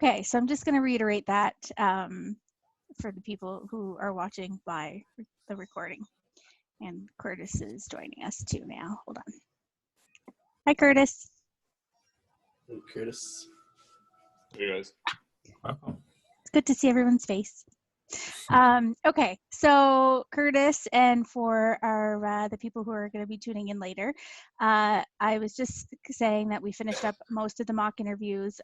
Okay, so I'm just going to reiterate that for the people who are watching by the recording. And Curtis is joining us too now. Hold on. Hi, Curtis. Hey, Curtis. Hey, guys. It's good to see everyone's face. Okay, so Curtis, and for our the people who are going to be tuning in later, I was just saying that we finished up most of the mock interviews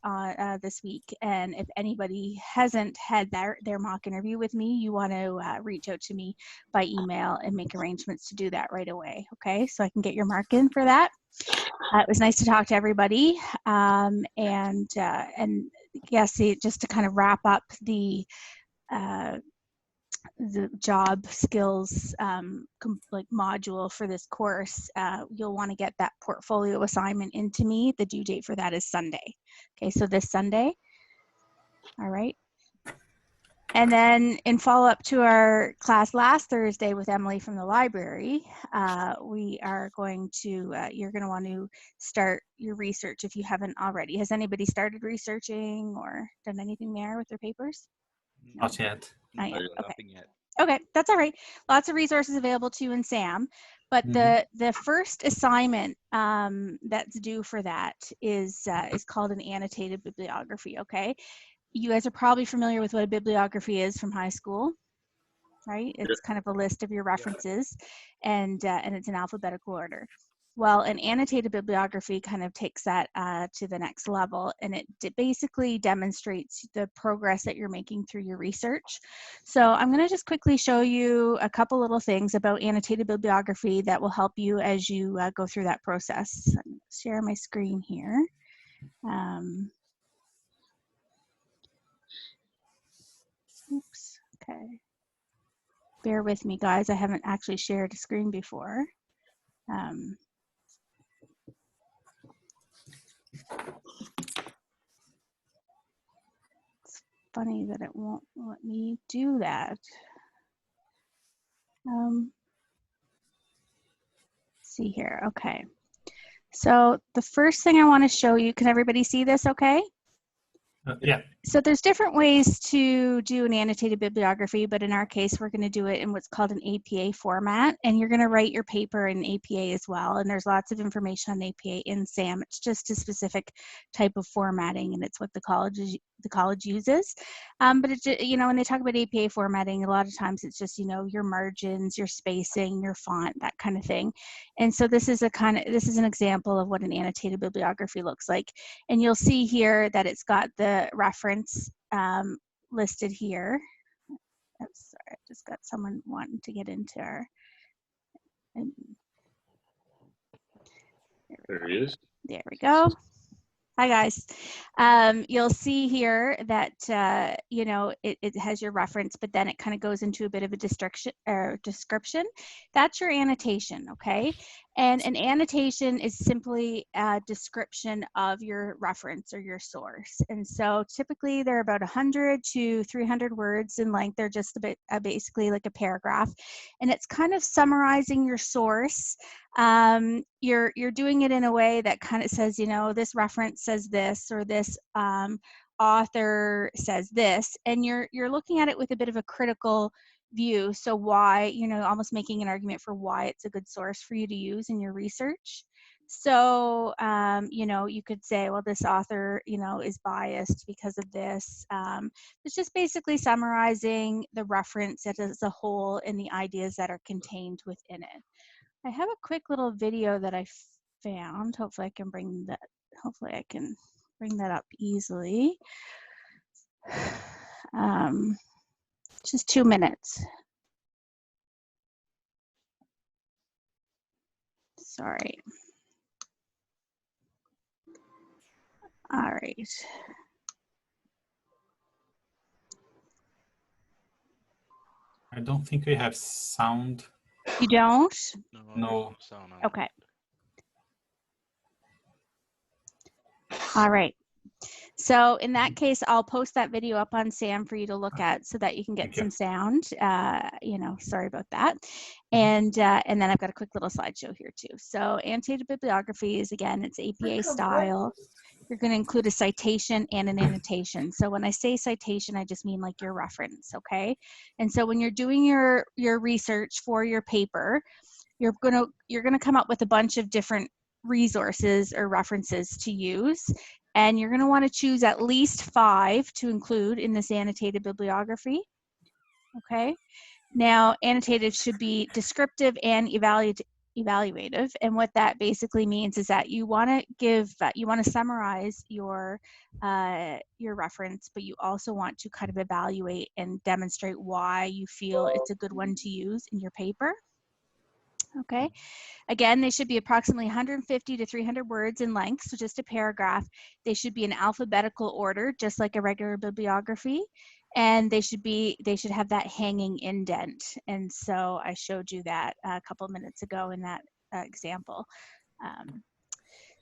this week, and if anybody hasn't had their mock interview with me, you want to reach out to me by email and make arrangements to do that right away. Okay, so I can get your mark in for that. It was nice to talk to everybody, and yes, just to kind of wrap up the job skills like module for this course, you'll want to get that portfolio assignment into me. The due date for that is Sunday. Okay, so this Sunday. All right. And then in follow-up to our class last Thursday with Emily from the library, we are going to, you're going to want to start your research if you haven't already. Has anybody started researching or done anything there with their papers? Not yet. Not yet. Okay. Nothing yet. Okay, that's all right. Lots of resources available to you and Sam, but the first assignment that's due for that is called an annotated bibliography. Okay, you guys are probably familiar with what a bibliography is from high school, right? It's kind of a list of your references, and it's in alphabetical order. Well, an annotated bibliography kind of takes that to the next level, and it basically demonstrates the progress that you're making through your research. So I'm going to just quickly show you a couple little things about annotated bibliography that will help you as you go through that process. I'm going to share my screen here. Oops, okay. Bear with me, guys. I haven't actually shared a screen before. It's funny that it won't let me do that. Let's see here. Okay. So the first thing I want to show you, can everybody see this okay? Yeah. So there's different ways to do an annotated bibliography, but in our case, we're going to do it in what's called an APA format, and you're going to write your paper in APA as well. And there's lots of information on APA in SAM. It's just a specific type of formatting, and it's what the college uses. But it, you know, when they talk about APA formatting, a lot of times it's just, you know, your margins, your spacing, your font, that kind of thing. And so this is an example of what an annotated bibliography looks like. And you'll see here that it's got the reference listed here. Oh, sorry, I just got someone wanting to get into our. There he is. There we go. Hi guys. You'll see here that you know, it has your reference, but then it kind of goes into a bit of a description. That's your annotation, okay? And an annotation is simply a description of your reference or your source. And so typically they're about 100 to 300 words in length. They're just a bit basically like a paragraph, and it's kind of summarizing your source. You're doing it in a way that kind of says, you know, this reference says this, or this author says this, and you're looking at it with a bit of a critical view. So why, you know, almost making an argument for why it's a good source for you to use in your research. So, you know, you could say, well, this author, you know, is biased because of this. It's just basically summarizing the reference as a whole and the ideas that are contained within it. I have a quick little video that I found. Hopefully I can bring that up easily. Just 2 minutes. Sorry. All right. I don't think we have sound. You don't? No. Sound on Okay. All right. So in that case, I'll post that video up on SAM for you to look at so that you can get some sound. You know, sorry about that. And then I've got a quick little slideshow here too. So annotated bibliography is, again, it's APA style. You're going to include a citation and an annotation. So when I say citation, I just mean like your reference, okay? And so when you're doing your research for your paper, you're gonna come up with a bunch of different resources or references to use, and you're gonna want to choose at least 5 to include in this annotated bibliography, okay? Now, annotated should be descriptive and evaluative, and what that basically means is that you want to summarize your reference, but you also want to kind of evaluate and demonstrate why you feel it's a good one to use in your paper. Okay, again, they should be approximately 150 to 300 words in length, so just a paragraph. They should be in alphabetical order, just like a regular bibliography, and they should have that hanging indent. And so I showed you that a couple minutes ago in that example.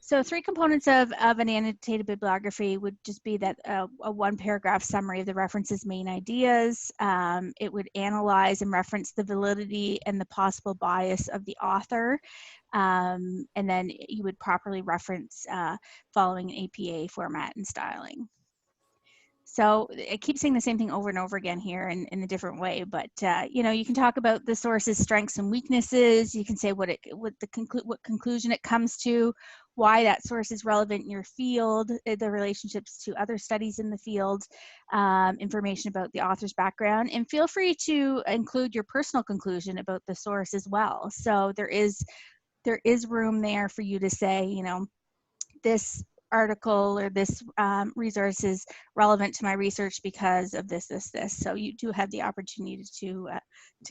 So 3 components of an annotated bibliography would just be that a 1-paragraph summary of the reference's main ideas. It would analyze and reference the validity and the possible bias of the author. And then you would properly reference following an APA format and styling. So I keep saying the same thing over and over again here in a different way, but you can talk about the source's strengths and weaknesses. You can say what conclusion it comes to, why that source is relevant in your field, the relationships to other studies in the field, information about the author's background, and feel free to include your personal conclusion about the source as well. So there is room there for you to say, this article or this resource is relevant to my research because of this. So you do have the opportunity to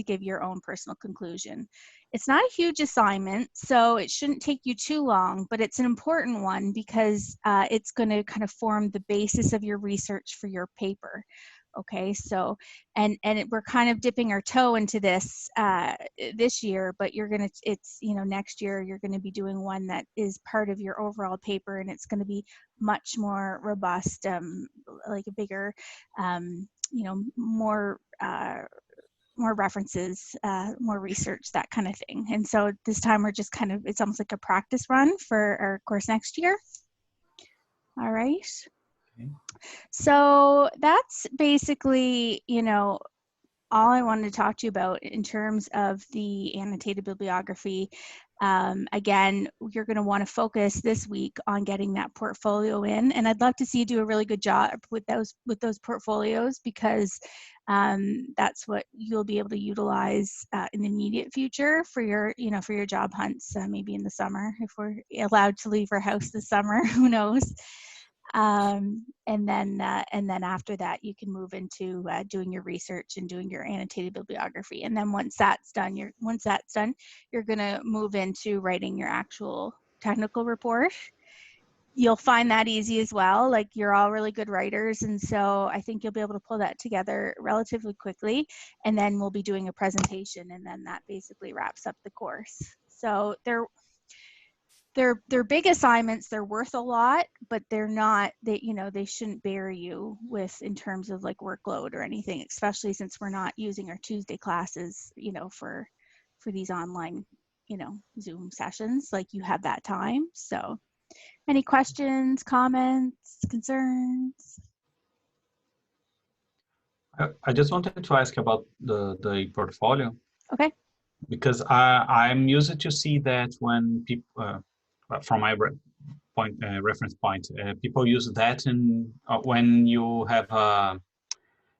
give your own personal conclusion. It's not a huge assignment, so it shouldn't take you too long, but it's an important one because it's going to kind of form the basis of your research for your paper. Okay, so we're kind of dipping our toe into this this year, but next year you're going to be doing one that is part of your overall paper, and it's going to be much more robust, like a bigger, more references, more research, that kind of thing. And so this time we're just it's almost like a practice run for our course next year. All right. Okay. So that's basically, all I wanted to talk to you about in terms of the annotated bibliography. Again, you're going to want to focus this week on getting that portfolio in, and I'd love to see you do a really good job with those portfolios, because that's what you'll be able to utilize in the immediate future for your job hunts, maybe in the summer, if we're allowed to leave our house this summer. Who knows? And then after that, you can move into doing your research and doing your annotated bibliography. And then once that's done, you're going to move into writing your actual technical report. You'll find that easy as well. Like, you're all really good writers, and so I think you'll be able to pull that together relatively quickly. And then we'll be doing a presentation, and then that basically wraps up the course. So they're big assignments. They're worth a lot, but they're not, they shouldn't bury you in terms of like workload or anything, especially since we're not using our Tuesday classes, for these online, Zoom sessions. Like, you have that time. So any questions, comments, concerns? I just wanted to ask about the portfolio. Okay. Because I'm used to see that when people, from my reference point, people use that when you have a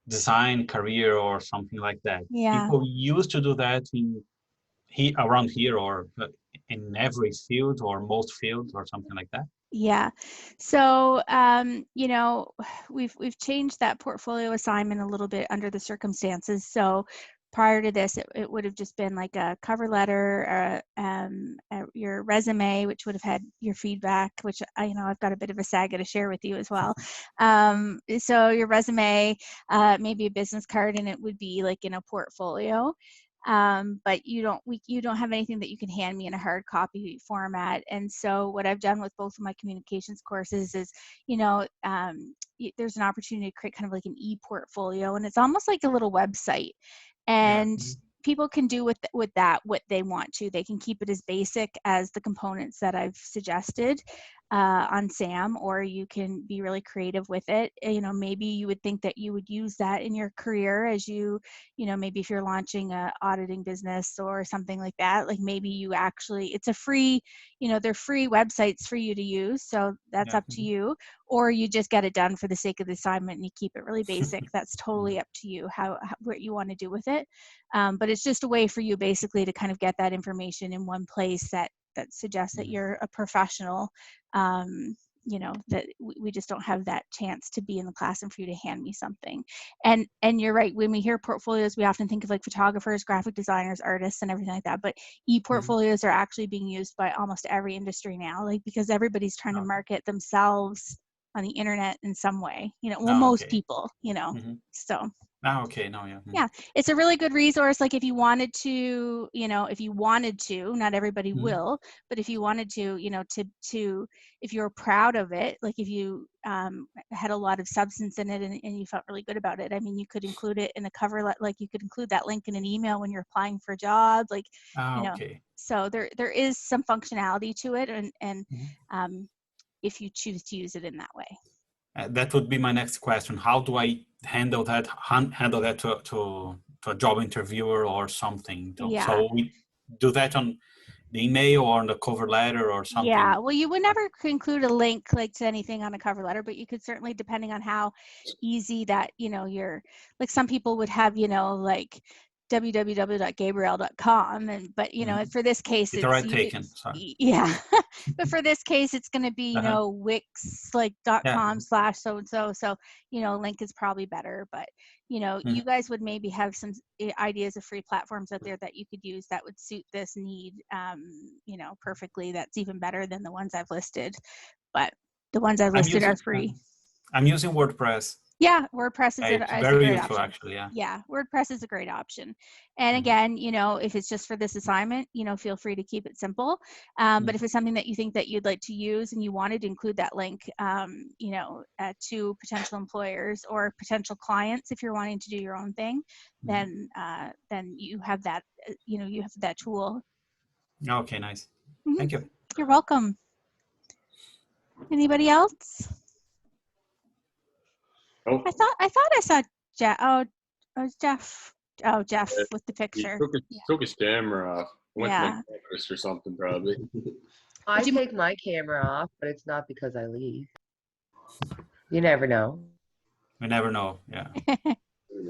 design career or something like that. Yeah. People used to do that around here, or in every field or most fields or something like that. Yeah. So, we've changed that portfolio assignment a little bit under the circumstances. So prior to this, it would have just been like a cover letter, your resume, which would have had your feedback, which I've got a bit of a saga to share with you as well. So your resume, maybe a business card, and it would be like in a portfolio. But you don't have anything that you can hand me in a hard copy format. And so what I've done with both of my communications courses is, there's an opportunity to create kind of like an e-portfolio, and it's almost like a little website. And people can do with that what they want to. They can keep it as basic as the components that I've suggested, on SAM, or you can be really creative with it. You know, maybe you would think that you would use that in your career as you know, maybe if you're launching a auditing business or something like that, like maybe you actually, it's a free, you know, they're free websites for you to use. So that's Yeah. up to you, or you just get it done for the sake of the assignment and you keep it really basic. That's totally up to you, what you want to do with it. But it's just a way for you basically to kind of get that information in one place that suggests that you're a professional. You know, that we just don't have that chance to be in the class and for you to hand me something. And you're right, when we hear portfolios, we often think of like photographers, graphic designers, artists, and everything like that. But e-portfolios are actually being used by almost every industry now, like because everybody's trying to market themselves on the internet in some way. You know, well, most people, you know, so. Oh, okay. No, yeah. Yeah, it's a really good resource. Like if you wanted to, you know, if you wanted to, not everybody will, but if you wanted to, you know, to if you're proud of it, like if you had a lot of substance in it and you felt really good about it, I mean, you could include it in a cover, like you could include that link in an email when you're applying for a job, like, you know, so there is some functionality to it, and if you choose to use it in that way. That would be my next question. How do I handle that to a job interviewer or something? So we do that on the email or on the cover letter or something? Yeah, well, you would never include a link like to anything on a cover letter, but you could certainly, depending on how easy that, you know, you're, like some people would have, you know, like www.gabriel.com, but you know, for this case it's already taken. Sorry. Yeah. But for this case it's going to be, you know, Wix, like .com / so and so, so you know, link is probably better. But you know, you guys would maybe have some ideas of free platforms out there that you could use that would suit this need, you know, perfectly. That's even better than the ones I've listed, but the ones I've listed are free. I'm using WordPress. Yeah, WordPress is it's a very great useful, option. actually. Yeah, WordPress is a great option. And again, you know, if it's just for this assignment, you know, feel free to keep it simple. But if it's something that you think that you'd like to use and you wanted to include that link, you know, to potential employers or potential clients, if you're wanting to do your own thing, then you have that, you know, you have that tool. Okay, nice. Thank you. You're welcome. Anybody else? Nope. I thought I saw Jeff. Oh, Jeff. Oh, Jeff with the picture. He took his camera off. Went to make breakfast or something, probably. I take my camera off, but it's not because I leave. You never know. We never know. Yeah.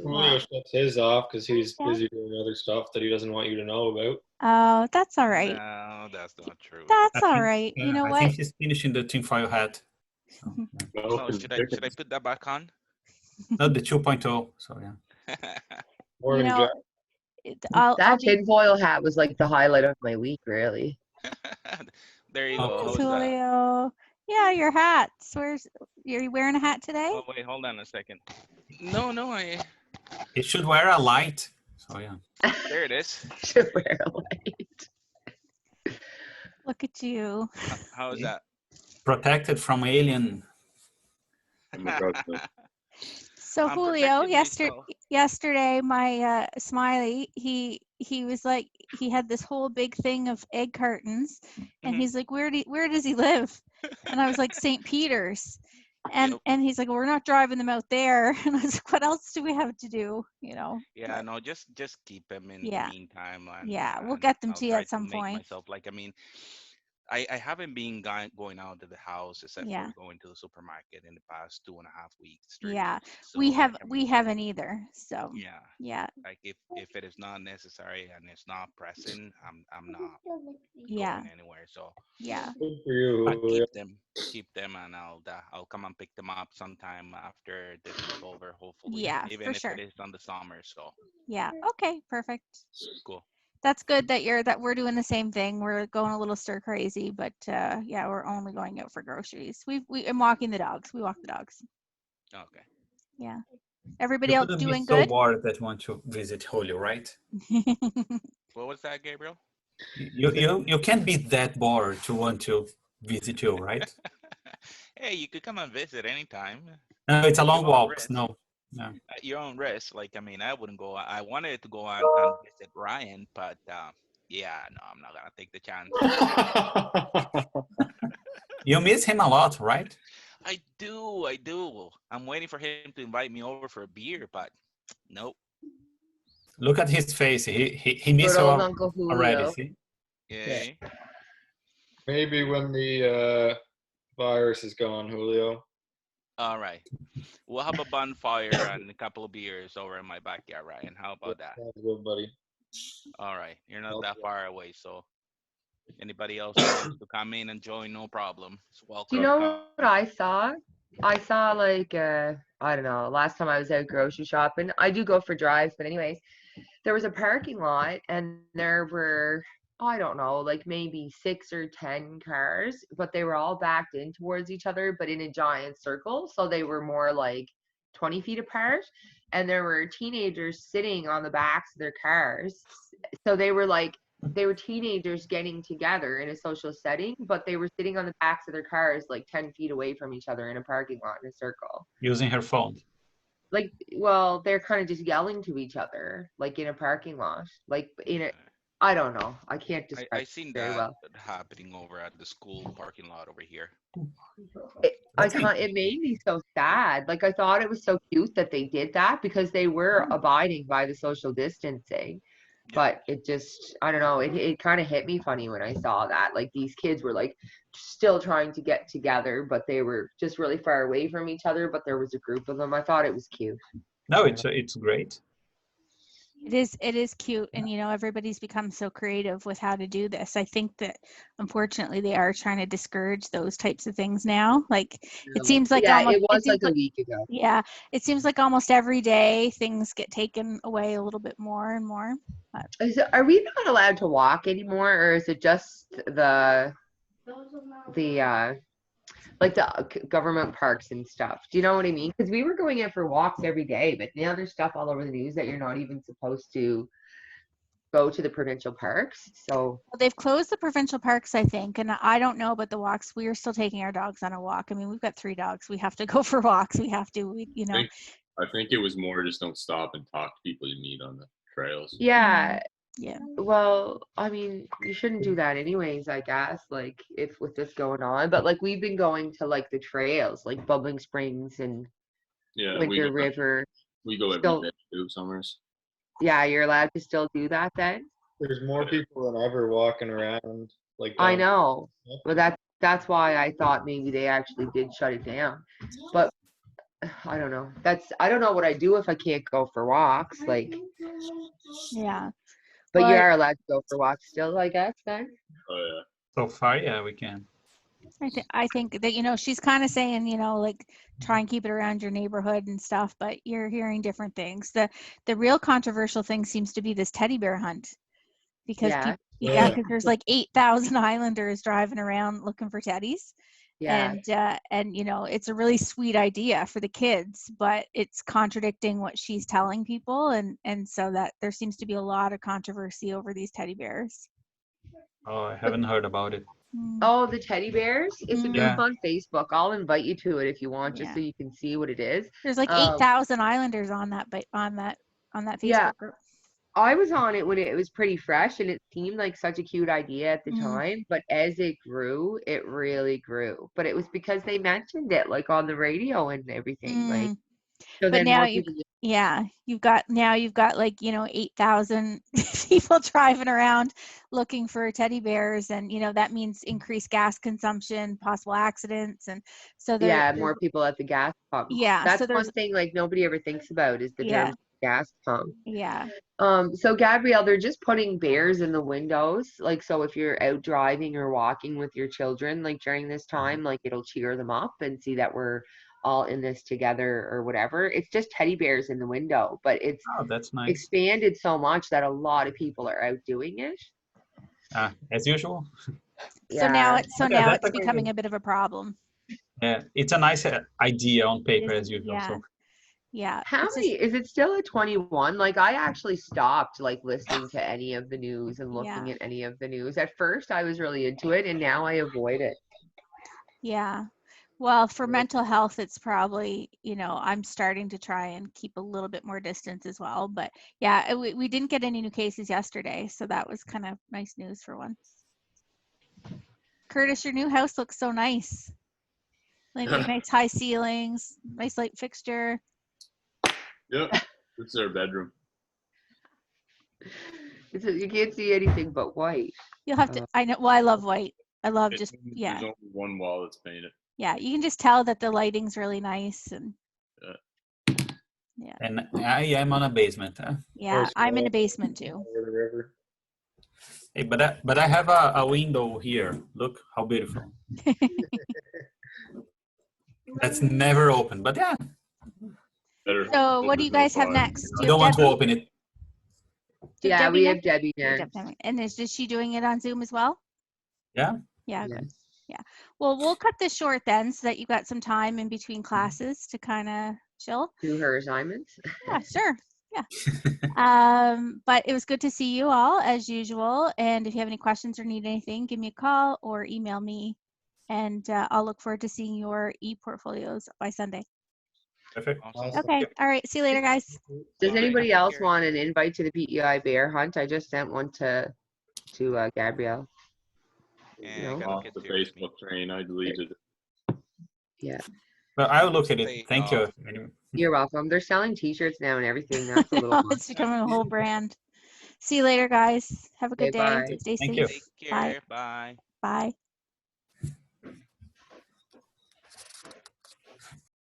Julio shuts his off because he's busy doing other stuff that he doesn't want you to know about. Oh, that's all right. No, that's not true. That's all right. You know what? I think he's finishing the tinfoil hat. So, No, should I put that back on? Not the 2.0. So yeah. Morning, You know, Jeff. That tinfoil hat was like the highlight of my week, really. There you go. How's Julio. Yeah, your hats. Are you wearing a hat today? Oh wait, hold on a second. No, It should wear a light. So yeah. There it is. Should wear a light. Look at you. How is that? Protected from alien. So Julio, yesterday, my Smiley, he was like, he had this whole big thing of egg cartons, and he's like, where does he live? And I was like, St. Peter's, and he's like, well, we're not driving them out there. And I was like, what else do we have to do? You know? Yeah, no, just keep them in the meantime. We'll get them to you at some point. Myself, like, I mean, I haven't been going out to the house except for going to the supermarket in the past 2.5 weeks. Yeah, so, we haven't either. So yeah. Like if it is not necessary and it's not pressing, I'm not going anywhere. So Good for you. Keep them, and I'll come and pick them up sometime after this is over. Hopefully, even if it is on the summer. So okay, perfect. Cool. That's good that we're doing the same thing. We're going a little stir crazy, but we're only going out for groceries. I'm walking the dogs. We walk the dogs. Okay. Yeah. Everybody else doing so good? bored that want to visit Julio, right? What was that, Gabriel? You can't be that bored to want to visit you, right? Hey, you could come and visit anytime. No, it's a long walk. No. At your own risk. Like, I mean, I wouldn't go. I wanted to go out and visit Ryan, but no, I'm not gonna take the chance. You miss him a lot, right? I do. I'm waiting for him to invite me over for a beer, but nope. Look at his face. He missed Good you old Uncle already. Julio. See? Yeah. Maybe when the virus is gone, Julio. All right. We'll have a bonfire and a couple of beers over in my backyard, Ryan. How about that? Sounds good, buddy. All right. You're not that far away, so anybody else who wants to come in and join, no problem. It's welcome. Do you know what I saw? I saw like I don't know, last time I was out grocery shopping. I do go for drives, but anyways, there was a parking lot and there were, I don't know, like maybe 6 or 10 cars, but they were all backed in towards each other, but in a giant circle. So they were more like 20 feet apart. And there were teenagers sitting on the backs of their cars. So they were teenagers getting together in a social setting, but they were sitting on the backs of their cars like 10 feet away from each other in a parking lot in a circle. Using her phone. Like, well, they're kind of just yelling to each other, like in a parking lot, like in a, I don't know. I can't describe I seen very that well. happening over at the school parking lot over here. It made me so sad. Like, I thought it was so cute that they did that because they were abiding by the social distancing. But it just, I don't know, it kind of hit me funny when I saw that. Like, these kids were like still trying to get together, but they were just really far away from each other, but there was a group of them. I thought it was cute. No, it's great. It is cute, and you know, everybody's become so creative with how to do this. I think that unfortunately they are trying to discourage those types of things now. Like, it seems like it was like a week ago. Yeah, it seems like almost every day things get taken away a little bit more and more. Are we not allowed to walk anymore, or is it just the like the government parks and stuff? Do you know what I mean? Because we were going out for walks every day, but now there's stuff all over the news that you're not even supposed to go to the provincial parks. So they've closed the provincial parks, I think, and I don't know about the walks. We are still taking our dogs on a walk. I mean, we've got 3 dogs. We have to go for walks. We have to, you know. I think it was more just don't stop and talk to people you meet on the trails. Yeah. Yeah. Well, I mean, you shouldn't do that anyways, I guess, like, if with this going on. But like, we've been going to like the trails, like Bubbling Springs and Winter River. We go every day too, summers. Yeah, you're allowed to still do that then? There's more people than ever walking around. Like, I know. Well, that's why I thought maybe they actually did shut it down. But I don't know. I don't know what I do if I can't go for walks. Like, yeah. But you are allowed to go for walks still, I guess, then? Oh, yeah. So far, yeah, we can. I think that, you know, she's kind of saying, you know, like, try and keep it around your neighborhood and stuff, but you're hearing different things. The real controversial thing seems to be this teddy bear hunt. Because because there's like 8,000 Islanders driving around looking for teddies. Yeah. And you know, it's a really sweet idea for the kids, but it's contradicting what she's telling people, and so that there seems to be a lot of controversy over these teddy bears. Oh, I haven't heard about it. Oh, the teddy bears? It's a group on Facebook. I'll invite you to it if you want, just so you can see what it is. There's like 8,000 Islanders on that Facebook group. I was on it when it was pretty fresh, and it seemed like such a cute idea at the time, but as it grew, it really grew. But it was because they mentioned it like on the radio and everything. Like, so but now you've got like, you know, 8,000 people driving around looking for teddy bears, and you know, that means increased gas consumption, possible accidents, and so more people at the gas pump. Yeah, that's one thing like nobody ever thinks about is the term gas pump. Yeah. So Gabrielle, they're just putting bears in the windows. Like, so if you're out driving or walking with your children, like during this time, like it'll cheer them up and see that we're all in this together or whatever. It's just teddy bears in the window, but it's that's nice. Expanded so much that a lot of people are out doing it. As usual. So now it's becoming a bit of a problem. Yeah, it's a nice idea on paper as usual. Yeah. So. Yeah. How many is it still at 21? Like, I actually stopped like listening to any of the news and looking at any of the news. At first I was really into it, and now I avoid it. Yeah. Well, for mental health, it's probably, you know, I'm starting to try and keep a little bit more distance as well. But yeah, we didn't get any new cases yesterday, so that was kind of nice news for once. Curtis, your new house looks so nice. Like nice high ceilings, nice light fixture. Yep, this is our bedroom. You can't see anything but white. You'll have to. I know. Well, I love white. I love There's yeah. only one wall that's painted. Yeah, you can just tell that the lighting's really nice and. Yeah. And I am on a basement. Huh? Yeah, I'm in a basement too. Over the river. Hey, but I have a window here. Look how beautiful. That's never open, but yeah. Better So what do you guys have next? I don't want to open it. Yeah, we have Debbie there. And is she doing it on Zoom as well? Yeah. Yeah, good. Yeah. Well, we'll cut this short then so that you got some time in between classes to kind of chill. Do her assignments. Yeah, sure. Yeah. But it was good to see you all as usual. And if you have any questions or need anything, give me a call or email me. And I'll look forward to seeing your e-portfolios by Sunday. Perfect. Awesome. Okay. All right. See you later, guys. Does anybody Take else care. want an invite to the PEI bear hunt? I just sent one to Gabrielle. Yeah, No? I got off kids the here with me. Facebook train. I deleted it. Yeah, Well, I will look at it. Take Thank you. off. Anyway. you're welcome. They're selling T-shirts now and everything. That's a little It's becoming a whole brand. See you later, guys. Have a good Okay, day. bye. Stay Thank safe. you. Take care. Bye. Bye.